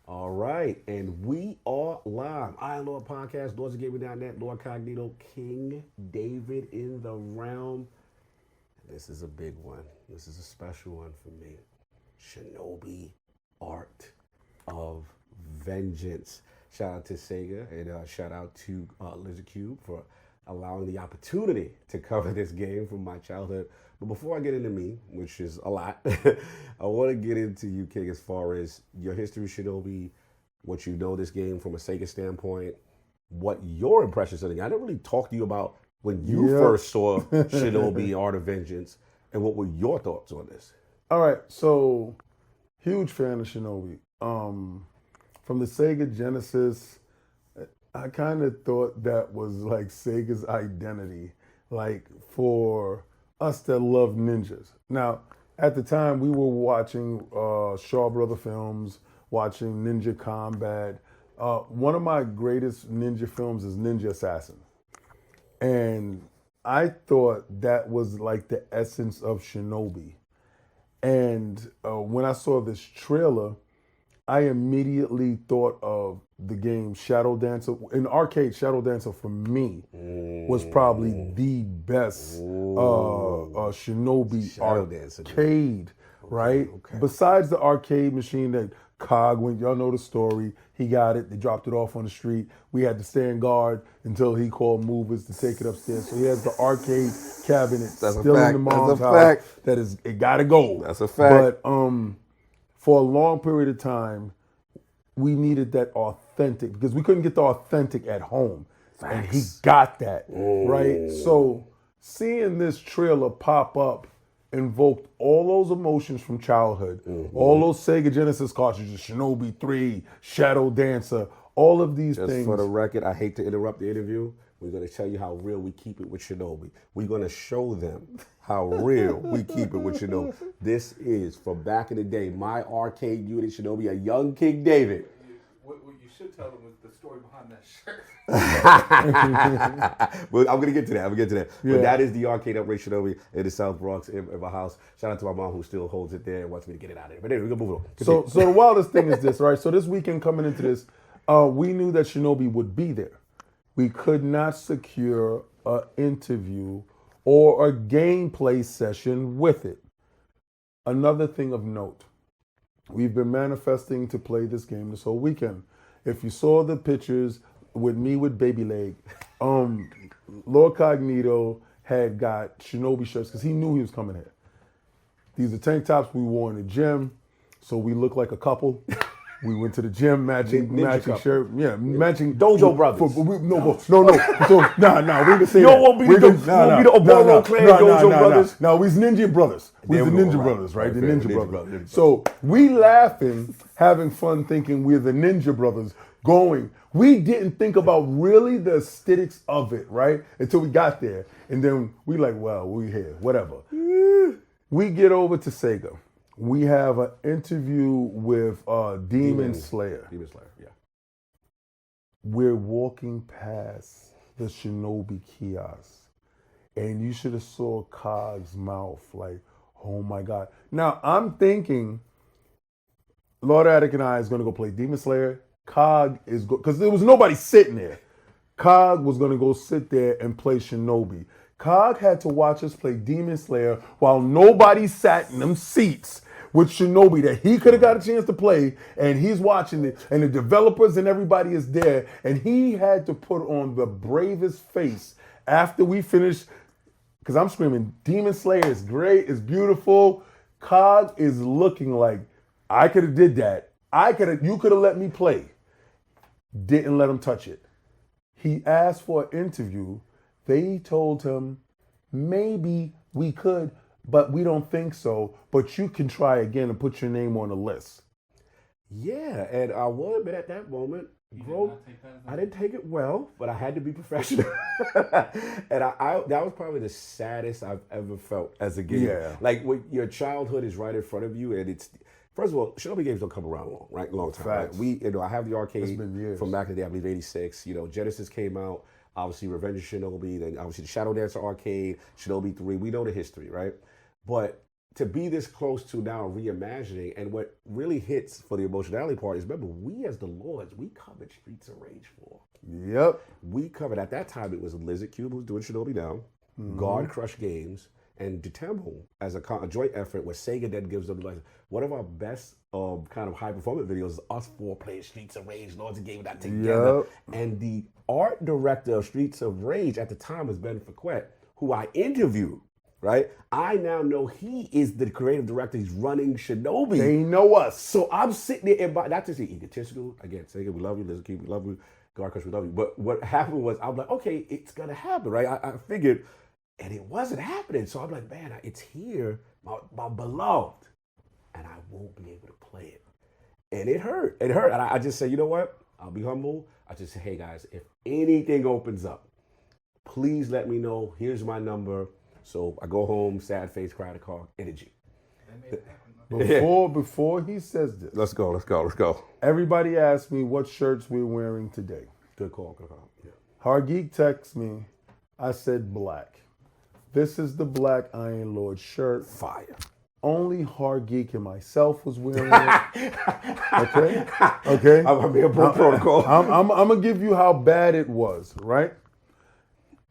All right, and we are live. Iron Lord Podcast, Lords of Gaming down there, Lord Cognito, King David in the realm. This is a big one. This is a special one for me. Shinobi Art of Vengeance. Shout out to Sega and shout out to Lizard Cube for allowing the opportunity to cover this game from my childhood. But before I get into me, which is a lot, I want to get into you, King, as far as your history of Shinobi, what you know this game from a Sega standpoint, what your impressions of the game. I didn't really talk to you about when you first saw Shinobi Art of Vengeance, and what were your thoughts on this? All right, so huge fan of Shinobi. From the Sega Genesis, I kind of thought that was like Sega's identity, like for us that love ninjas. Now, at the time, we were watching Shaw Brother films, watching Ninja Combat. One of my greatest ninja films is Ninja Assassin. And I thought that was like the essence of Shinobi. And when I saw this trailer, I immediately thought of the game Shadow Dancer. In arcade, Shadow Dancer for me was probably the best Shinobi arcade, right? Okay. Besides the arcade machine that Cog, when y'all know the story, he got it, they dropped it off on the street. We had to stand guard until he called movers to take it upstairs. So he has the arcade cabinet still in the mom's house. That is, it gotta go. That's a fact. But for a long period of time, we needed that authentic because we couldn't get the authentic at home. Facts. And he got that, right? So seeing this trailer pop up invoked all those emotions from childhood, all those Sega Genesis cartridges, Shinobi 3, Shadow Dancer, all of these things. Just for the record, I hate to interrupt the interview. We're going to tell you how real we keep it with Shinobi. We're going to show them how real we keep it with Shinobi. This is, from back in the day, my arcade unit Shinobi, a young King David. What you should tell them is the story behind that shirt. Well, I'm going to get to that. Yeah. But that is the arcade upright Shinobi in the South Bronx in my house. Shout out to my mom who still holds it there and wants me to get it out of there. But anyway, we're going to move on. So the wildest thing is this, right? So this weekend coming into this, we knew that Shinobi would be there. We could not secure an interview or a gameplay session with it. Another thing of note, we've been manifesting to play this game this whole weekend. If you saw the pictures with me with baby leg, Lord Cognito had got Shinobi shirts because he knew he was coming here. These are tank tops we wore in the gym, so we look like a couple. We went to the gym, matching shirt, matching Dojo Brothers. No. So, we can say you that. Won't be the Oboro Clan Dojo Brothers. No, we's Ninja Brothers. We're the Ninja Brothers, right? The Ninja Brothers. So we laughing, having fun, thinking we're the Ninja Brothers. Going, we didn't think about really the aesthetics of it, right? Until we got there, and then we like, well, we here, whatever. We get over to Sega. We have an interview with Demon Slayer. Demon Slayer, yeah. We're walking past the Shinobi kiosk, and you should have saw Cog's mouth, like, oh my God. Now, I'm thinking Lord Attic and I is going to go play Demon Slayer. Cog is because there was nobody sitting there. Cog was going to go sit there and play Shinobi. Cog had to watch us play Demon Slayer while nobody sat in them seats with Shinobi that he could have got a chance to play, and he's watching it, and the developers and everybody is there, and he had to put on the bravest face after we finished, because I'm screaming, Demon Slayer is great, it's beautiful. Cog is looking like, I could have did that. You could have let me play. Didn't let him touch it. He asked for an interview. They told him, maybe we could, but we don't think so. But you can try again and put your name on the list. Yeah, and I will admit at that moment, I didn't take it well, but I had to be professional. And I that was probably the saddest I've ever felt as a gamer. Yeah. Like when your childhood is right in front of you, and it's first of all, Shinobi games don't come around long time. Facts. Right? I have the arcade been from back in the day, I believe '86. Genesis came out. Obviously, Revenge of Shinobi, then obviously the Shadow Dancer arcade, Shinobi 3. We know the history, right? But to be this close to now reimagining, and what really hits for the emotionality part is, remember, we as the Lords, we covered Streets of Rage 4. Yep. We covered, at that time, it was Lizard Cube who was doing Shinobi Now, Guard Crush Games, and Detemble as a joint effort where Sega then gives them, like, one of our best kind of high performance videos is us four playing Streets of Rage, Lords of Gaming that together. Yep. And the art director of Streets of Rage at the time was Ben Faquette, who I interviewed. Right, I now know he is the creative director. He's running Shinobi. They know us. So I'm sitting there, and not to say egotistical. Again, Sega, we love you. Lizard King, we love you. Guard Crush, we love you. But what happened was, I'm like, okay, it's gonna happen, right? I figured, and it wasn't happening. So I'm like, man, it's here, my beloved, and I won't be able to play it. And it hurt. It hurt. And I just said, you know what? I'll be humble. I just say, hey guys, if anything opens up, please let me know. Here's my number. So I go home, sad face, cry the car, energy. Before he says this, Let's go. everybody asked me what shirts we're wearing today. Good call. Yeah. Hargeek texts me. I said black. This is the Black Iron Lord shirt. Fire. Only Hargeek and myself was wearing it. Okay. I'm being protocol. I'm gonna give you how bad it was, right?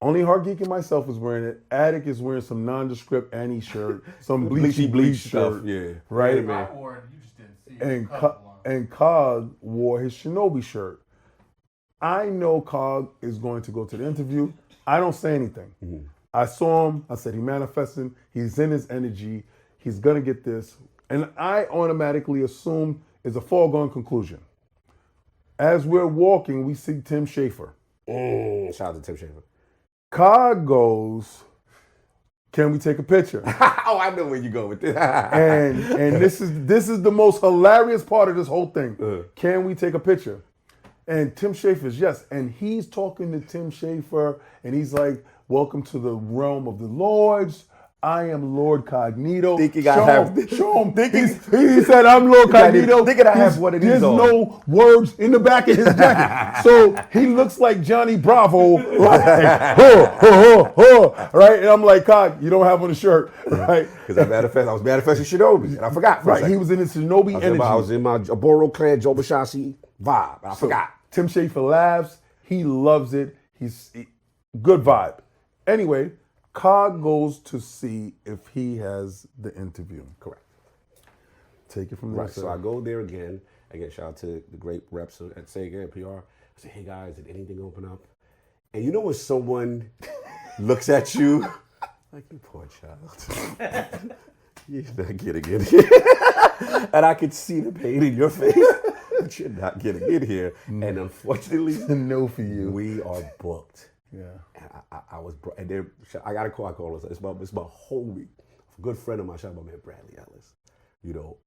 Only Hargeek and myself was wearing it. Attic is wearing some nondescript Annie shirt, some bleachy bleach stuff, shirt, yeah. right? I wore it, you just didn't see it. And Cog wore his Shinobi shirt. I know Cog is going to go to the interview. I don't say anything. Mm-hmm. I saw him. I said he manifesting. He's in his energy. He's gonna get this, and I automatically assume it's a foregone conclusion. As we're walking, we see Tim Schafer. Shout out to Tim Schafer. Cog goes, can we take a picture? Oh, I know where you go with this. and this is the most hilarious part of this whole thing. Can we take a picture? And Tim Schafer's yes. And he's talking to Tim Schafer, and he's like, welcome to the realm of the Lords. I am Lord Cognito. Thinking I have. Show him. He said, I'm Lord Cognito. Thinking I have one of these There's on. no words in the back of his jacket. So he looks like Johnny Bravo. Like, right? And I'm like, Cog, you don't have on a shirt. Right? Because I was manifesting Shinobi, and I forgot. Right. He was in his Shinobi energy. I was in my Aboro Clan, Joe Bashashi vibe, and I forgot. Tim Schafer laughs. He loves it. Good vibe. Anyway, Cog goes to see if he has the interview. Correct. Take it from there. Right, so I go there again. Again, shout out to the great reps at Sega and PR. I say, hey guys, did anything open up? And you know when someone looks at you, like, you poor child. You're not getting in here. And I could see the pain in your face, but you're not getting in here. And unfortunately, no for you. We are booked. Yeah. And I was, and then I got a call. I call us. It's my homie, a good friend of mine. Shout out my man Bradley Ellis. You know,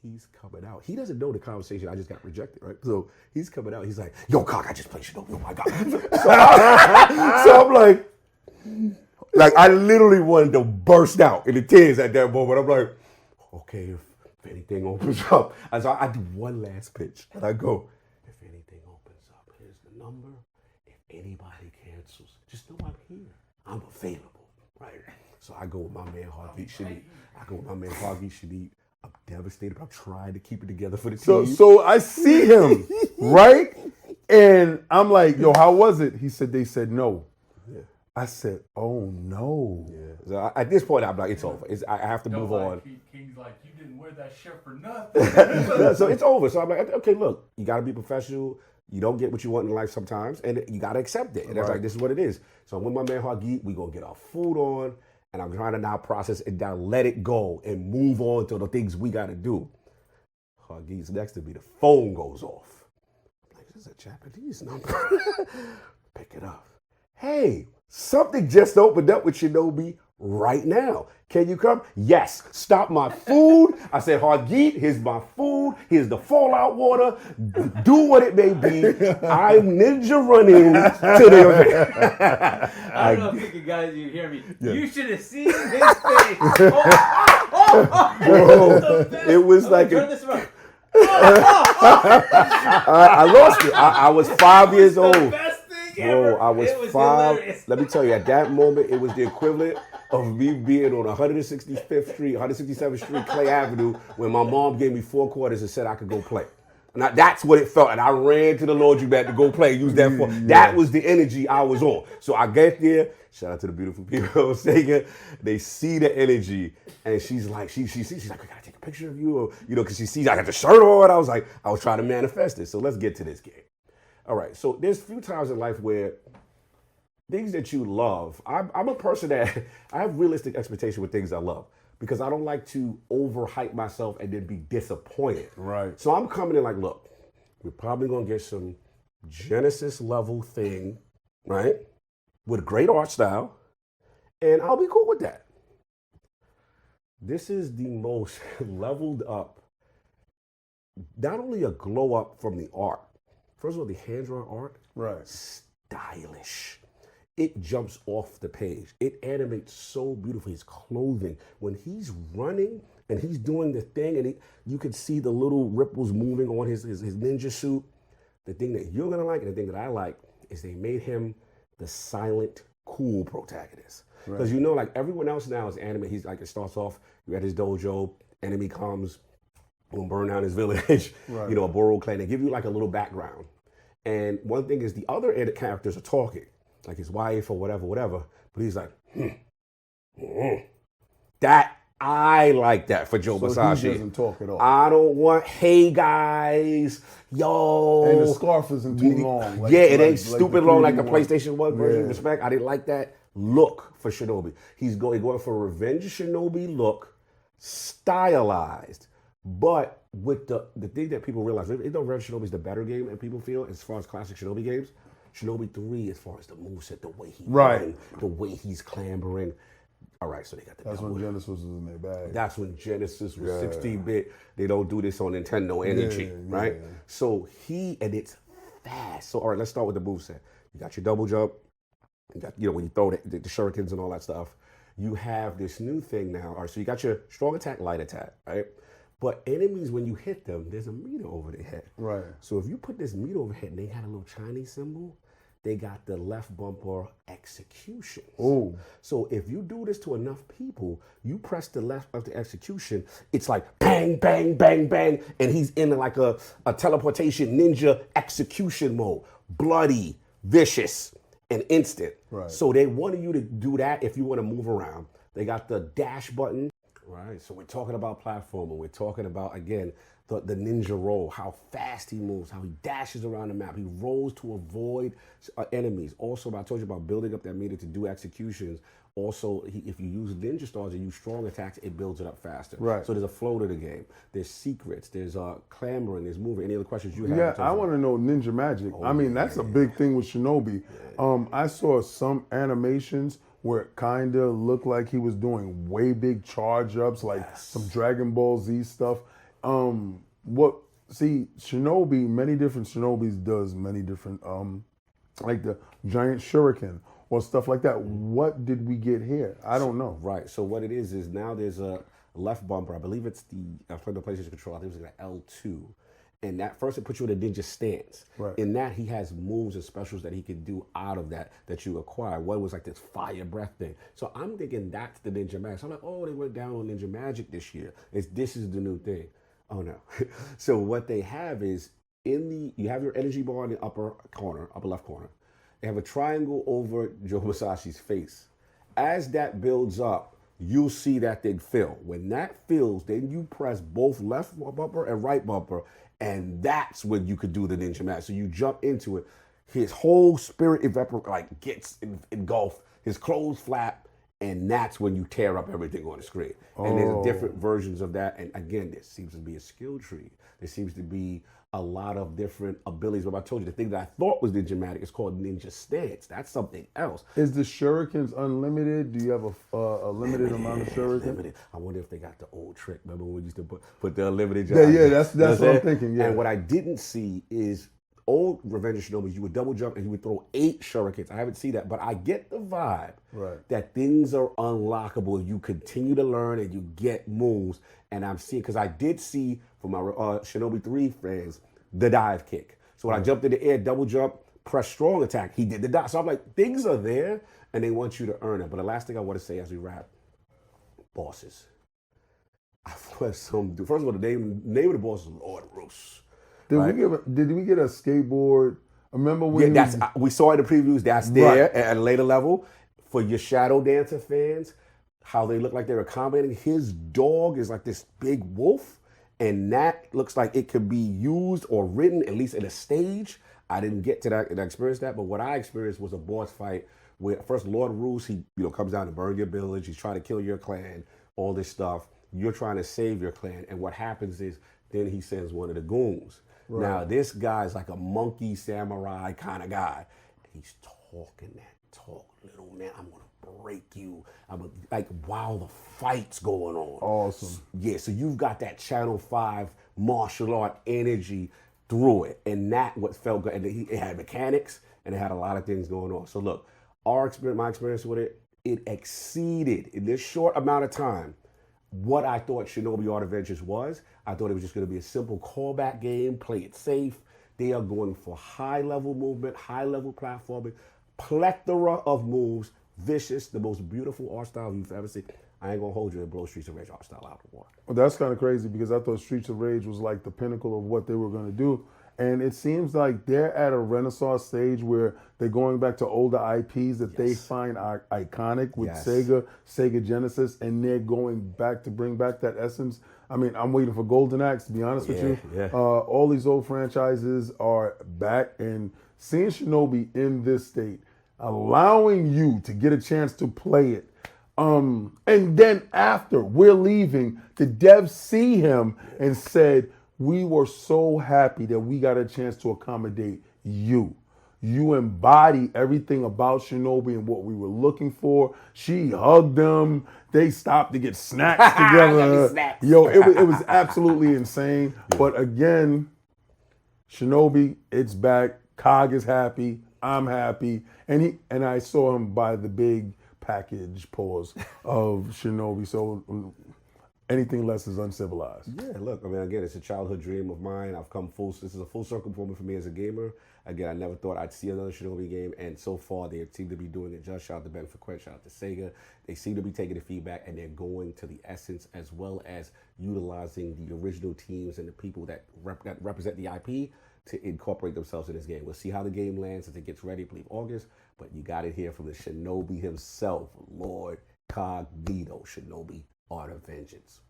he's coming out. He doesn't know the conversation. I just got rejected, right? So he's coming out. He's like, "Yo, Cock, I just played Shinobi. Oh my god!" So I'm like I literally wanted to burst out in the tears at that moment. I'm like, okay, if anything opens up, and so I do one last pitch, and I go, if anything opens up, here's the number. If anybody cancels, just know I'm here. I'm available, right? So I go with my man Hargeek Shanique. I'm devastated. I'm trying to keep it together for the team. So I see him, right? And I'm like, yo, how was it? He said, they said no. Yeah. I said, oh no. Yeah. So at this point, I'm like, it's over. I have to move on. King's like, you didn't wear that shirt for nothing. So it's over. So I'm like, okay, look, you got to be professional. You don't get what you want in life sometimes, and you got to accept it. And it's like, this is what it is. So I'm with my man Hargeek. We going to get our food on, and I'm trying to now process it down, let it go, and move on to the things we got to do. Hargeek's next to me. The phone goes off. I'm like, this is a Japanese number. Pick it up. Hey, something just opened up with Shinobi right now. Can you come? Yes. Stop my food. I said, Hargeek, here's my food. Here's the fallout water. Do what it may be. I'm ninja running to the event. I don't know if you guys, you hear me. Yeah. You should have seen his face. Bro, it was like turn this around. I lost it. I was 5 years old. Best thing Bro, ever. I was 5. Hilarious. Let me tell you, at that moment, it was the equivalent of me being on 165th Street, 167th Street, Clay Avenue, when my mom gave me 4 quarters and said I could go play. Now, that's what it felt, and I ran to the laundromat to go play, use that for. That was the energy I was on. So I get there. Shout out to the beautiful people of Sega. They see the energy, and she's like, she's like, I gotta take a picture of you, or, because she sees I got the shirt on. I was trying to manifest it. So let's get to this game. All right. So there's a few times in life where things that you love. I'm a person that I have realistic expectation with things I love, because I don't like to overhype myself and then be disappointed. Right. So I'm coming in like, look, we're probably gonna get some Genesis level thing, right? With great art style, and I'll be cool with that. This is the most leveled up, not only a glow up from the art. First of all, the hand-drawn art, Right. stylish. It jumps off the page. It animates so beautifully. His clothing, when he's running and he's doing the thing, and you can see the little ripples moving on his ninja suit. The thing that you're gonna like and the thing that I like is they made him the silent, cool protagonist. Because like everyone else now is anime. He's like, it starts off, you're at his dojo, enemy comes, gonna burn down his village, a Boro clan. They give you like a little background. And one thing is the other characters are talking, like his wife or whatever. But he's like, That, I like that for Joe Masashi. He doesn't talk at all. I don't want, hey guys, yo. And the scarf isn't too long. It ain't stupid long like the one. PlayStation 1 version. Respect, I didn't like that look for Shinobi. He's going for a Revenge Shinobi look, stylized. But with the thing that people realize, Revenge Shinobi is the better game, and people feel, as far as classic Shinobi games, Shinobi 3, as far as the moveset, the way he runs, the way he's clambering. All right, so they got the. That's when Genesis was in their bag. That's when Genesis was 16-bit. They don't do this on Nintendo Energy, right? So and it's fast. So all right, let's start with the moveset. You got your double jump. You got when you throw the shurikens and all that stuff. You have this new thing now. All right, so you got your strong attack, light attack, right? But enemies, when you hit them, there's a meter over their head. Right. So if you put this meter over head and they had a little Chinese symbol, they got the left bumper executions. Oh. So if you do this to enough people, you press the left of the execution, it's like bang, bang, bang, bang, and he's in like a teleportation ninja execution mode. Bloody, vicious, and instant. Right. So they wanted you to do that if you want to move around. They got the dash button. Right, so we're talking about platforming. We're talking about, again, the ninja roll, how fast he moves, how he dashes around the map. He rolls to avoid enemies. Also, I told you about building up that meter to do executions. Also, if you use ninja stars and use strong attacks, it builds it up faster. Right. So there's a flow to the game. There's secrets. There's clambering. There's moving. Any other questions you have? Yeah, I want to know ninja magic. That's a big thing with Shinobi. I saw some animations where it kind of looked like he was doing way big charge ups, like some Dragon Ball Z stuff. Shinobi, many different Shinobis does many different, like the giant shuriken or stuff like that. What did we get here? I don't know. Right, so what it is now there's a left bumper. I believe it's I played the PlayStation control, I think it was like an L2. And that first it puts you in a ninja stance. Right. In that he has moves and specials that he can do out of that you acquire. One was like this fire breath thing. So I'm thinking that's the ninja magic. So I'm like, oh, they went down on ninja magic this year. This is the new thing. Oh no. So what they have is you have your energy bar in the upper left corner. They have a triangle over Joe Masashi's face. As that builds up, you'll see that thing fill. When that fills, then you press both left bumper and right bumper, and that's when you could do the ninja match. So you jump into it. His whole spirit gets engulfed. His clothes flap, and that's when you tear up everything on the screen. And there's different versions of that. And again, there seems to be a skill tree. There seems to be a lot of different abilities. But I told you, the thing that I thought was ninja magic is called ninja stance. That's something else. Is the shurikens unlimited? Do you have a limited amount of shurikens? Limited. I wonder if they got the old trick. Remember when we used to put the unlimited? Yeah, that's what I'm thinking. Yeah. And what I didn't see is old Revenge of Shinobi, you would double jump and you would throw 8 shurikens. I haven't seen that, but I get the vibe that things are unlockable. You continue to learn and you get moves. And I'm seeing, because I did see from my Shinobi 3 fans, the dive kick. So when I jumped in the air, double jump, press strong attack. He did the dodge. So I'm like, things are there, and they want you to earn it. But the last thing I want to say as we wrap, bosses. First of all, the name of the boss is Lord Roos. Did right? we get a skateboard? Remember when we saw in the previews, that's there at a later level. For your Shadow Dancer fans, how they look like they're accommodating. His dog is like this big wolf, and that looks like it could be used or ridden, at least in a stage. I didn't get to that and experience that, but what I experienced was a boss fight where first Lord Roos, he comes down to burn your village, he's trying to kill your clan, all this stuff. You're trying to save your clan, and what happens is then he sends one of the goons. Right. Now this guy's like a monkey samurai kind of guy. He's talking that talk, little man. I'm gonna break you. Like while the fight's going on. Awesome. Yeah. So you've got that Channel 5 martial art energy through it, and that what felt good. And it had mechanics, and it had a lot of things going on. So look, my experience with it, it exceeded in this short amount of time what I thought Shinobi Art Adventures was. I thought it was just going to be a simple callback game, play it safe. They are going for high-level movement, high-level platforming, plethora of moves, vicious, the most beautiful art style you've ever seen. I ain't going to hold you and blow Streets of Rage art style out of the water. Well, that's kind of crazy because I thought Streets of Rage was like the pinnacle of what they were going to do. And it seems like they're at a renaissance stage where they're going back to older IPs that they find are iconic with Sega Genesis, and they're going back to bring back that essence. I mean, I'm waiting for Golden Axe, to be honest with you. Yeah. All these old franchises are back, and seeing Shinobi in this state, allowing you to get a chance to play it, and then after we're leaving, the devs see him and said, we were so happy that we got a chance to accommodate you. You embody everything about Shinobi and what we were looking for. She hugged them. They stopped to get snacks together. Snacks. Yo, it was absolutely insane. But again, Shinobi, it's back. Cog is happy. I'm happy. And I saw him buy the big package pause of Shinobi. So anything less is uncivilized. Yeah, look, I mean, again, it's a childhood dream of mine. This is a full circle moment for me as a gamer. Again, I never thought I'd see another Shinobi game, and so far they seem to be doing it just. Shout out to Ben for Quinn, shout out to Sega. They seem to be taking the feedback, and they're going to the essence as well as utilizing the original teams and the people that represent the IP to incorporate themselves in this game. We'll see how the game lands as it gets ready, I believe August, but you got it here from the Shinobi himself, Lord Cognito, Shinobi Art of Vengeance.